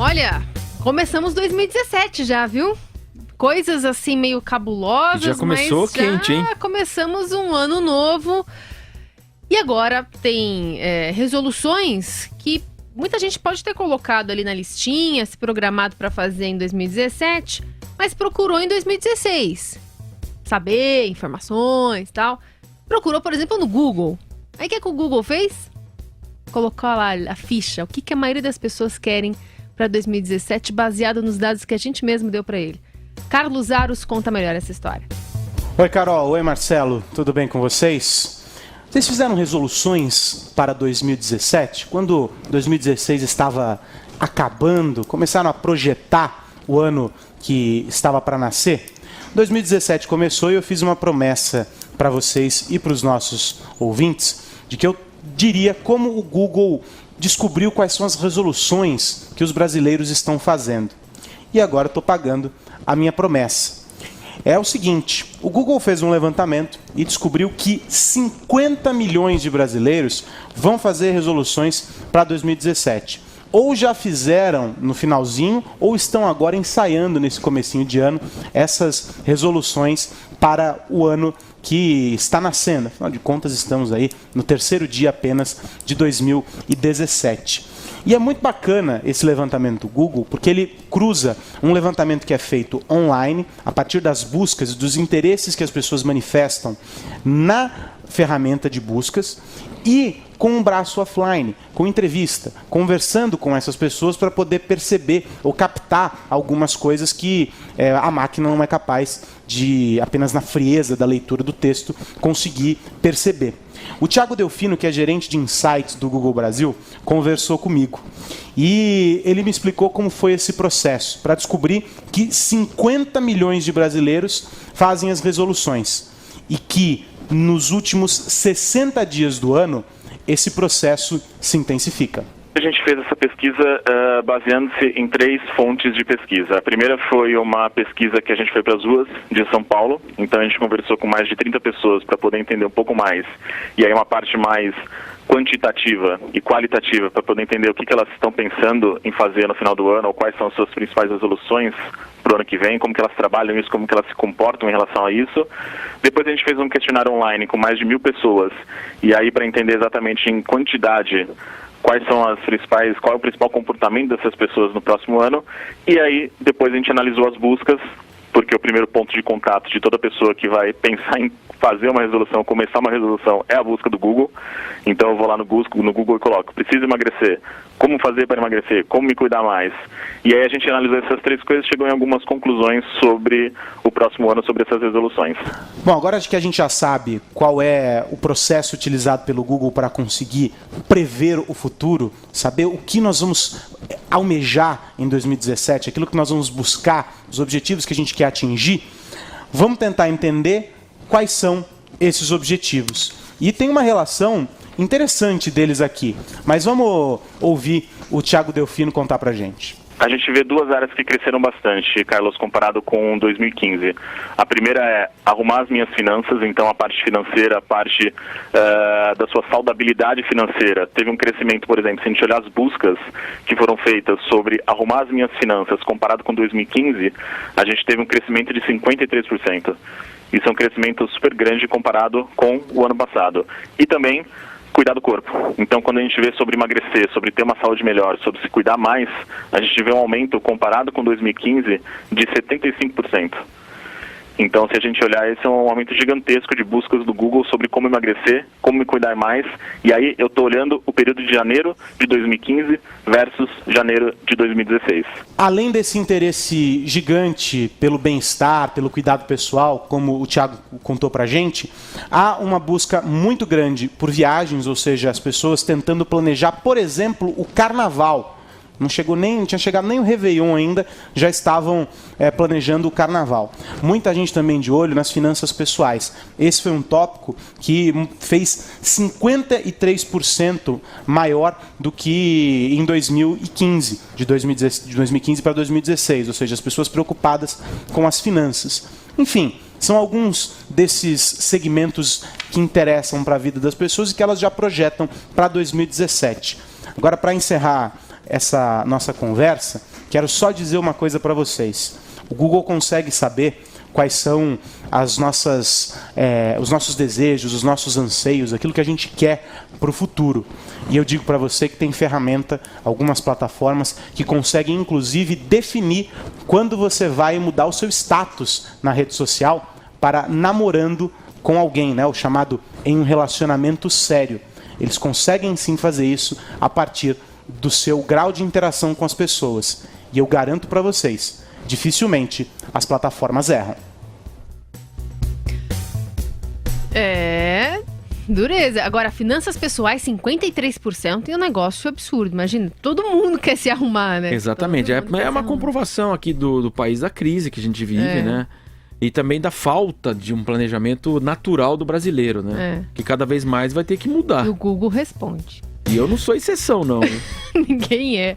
Olha, começamos 2017 já, viu? Coisas assim meio cabulosas, já começou mas quente, hein? Começamos um ano novo. E agora tem resoluções que muita gente pode ter colocado ali na listinha, se programado para fazer em 2017, mas procurou em 2016. Saber, informações e tal. Procurou, por exemplo, no Google. Aí o que o Google fez? Colocou lá a ficha, o que a maioria das pessoas querem para 2017, baseado nos dados que a gente mesmo deu para ele. Carlos Aros conta melhor essa história. Oi, Carol. Oi, Marcelo. Tudo bem com vocês? Vocês fizeram resoluções para 2017? Quando 2016 estava acabando, começaram a projetar o ano que estava para nascer? 2017 começou e eu fiz uma promessa para vocês e para os nossos ouvintes de que eu diria como o Google descobriu quais são as resoluções que os brasileiros estão fazendo. E agora estou pagando a minha promessa. É o seguinte, o Google fez um levantamento e descobriu que 50 milhões de brasileiros vão fazer resoluções para 2017. Ou já fizeram no finalzinho, ou estão agora ensaiando nesse comecinho de ano essas resoluções para o ano que está nascendo. Afinal de contas, estamos aí no terceiro dia apenas de 2017. E é muito bacana esse levantamento do Google, porque ele cruza um levantamento que é feito online, a partir das buscas e dos interesses que as pessoas manifestam na ferramenta de buscas, e com um braço offline, com entrevista, conversando com essas pessoas para poder perceber ou captar algumas coisas que a máquina não é capaz de, apenas na frieza da leitura do texto, conseguir perceber. O Thiago Delfino, que é gerente de Insights do Google Brasil, conversou comigo. E ele me explicou como foi esse processo, para descobrir que 50 milhões de brasileiros fazem as resoluções. E que, nos últimos 60 dias do ano, esse processo se intensifica. A gente fez essa pesquisa baseando-se em 3 fontes de pesquisa. A primeira foi uma pesquisa que a gente foi para as ruas de São Paulo, então a gente conversou com mais de 30 pessoas para poder entender um pouco mais. E aí uma parte mais quantitativa e qualitativa para poder entender o que elas estão pensando em fazer no final do ano, ou quais são as suas principais resoluções para o ano que vem, como que elas trabalham isso, como que elas se comportam em relação a isso. Depois a gente fez um questionário online com mais de 1.000 pessoas, e aí para entender exatamente em quantidade quais são as principais, qual é o principal comportamento dessas pessoas no próximo ano, e aí depois a gente analisou as buscas, porque o primeiro ponto de contato de toda pessoa que vai pensar em fazer uma resolução, começar uma resolução, é a busca do Google. Então eu vou lá no Google e coloco, preciso emagrecer, como fazer para emagrecer, como me cuidar mais. E aí a gente analisou essas 3 coisas e chegou em algumas conclusões sobre o próximo ano, sobre essas resoluções. Bom, agora acho que a gente já sabe qual é o processo utilizado pelo Google para conseguir prever o futuro, saber o que nós vamos almejar em 2017, aquilo que nós vamos buscar, os objetivos que a gente quer atingir. Vamos tentar entender quais são esses objetivos. E tem uma relação interessante deles aqui, mas vamos ouvir o Thiago Delfino contar pra gente. A gente vê 2 áreas que cresceram bastante, Carlos, comparado com 2015. A primeira é arrumar as minhas finanças, então a parte financeira, a parte da sua saudabilidade financeira. Teve um crescimento, por exemplo, se a gente olhar as buscas que foram feitas sobre arrumar as minhas finanças comparado com 2015, a gente teve um crescimento de 53%. Isso é um crescimento super grande comparado com o ano passado. E também cuidar do corpo. Então, quando a gente vê sobre emagrecer, sobre ter uma saúde melhor, sobre se cuidar mais, a gente vê um aumento comparado com 2015 de 75%. Então, se a gente olhar, esse é um aumento gigantesco de buscas do Google sobre como emagrecer, como me cuidar mais. E aí eu estou olhando o período de janeiro de 2015 versus janeiro de 2016. Além desse interesse gigante pelo bem-estar, pelo cuidado pessoal, como o Thiago contou pra gente, há uma busca muito grande por viagens, ou seja, as pessoas tentando planejar, por exemplo, o carnaval. Não tinha chegado nem o Réveillon ainda, já estavam planejando o Carnaval. Muita gente também de olho nas finanças pessoais. Esse foi um tópico que fez 53% maior do que em 2015, de 2015 para 2016, ou seja, as pessoas preocupadas com as finanças. Enfim, são alguns desses segmentos que interessam para a vida das pessoas e que elas já projetam para 2017. Agora, para encerrar essa nossa conversa, quero só dizer uma coisa para vocês. O Google consegue saber quais são os nossos desejos, os nossos anseios, aquilo que a gente quer para o futuro. E eu digo para você que tem ferramenta, algumas plataformas, que conseguem inclusive definir quando você vai mudar o seu status na rede social para namorando com alguém, né? O chamado em um relacionamento sério. Eles conseguem sim fazer isso a partir do seu grau de interação com as pessoas. E eu garanto para vocês, dificilmente as plataformas erram. Dureza. Agora, finanças pessoais, 53% e um negócio absurdo. Imagina, todo mundo quer se arrumar, né? Exatamente. É uma comprovação aqui do país da crise que a gente vive, né? E também da falta de um planejamento natural do brasileiro, né? Que cada vez mais vai ter que mudar. E o Google responde. E eu não sou exceção, não. Ninguém é.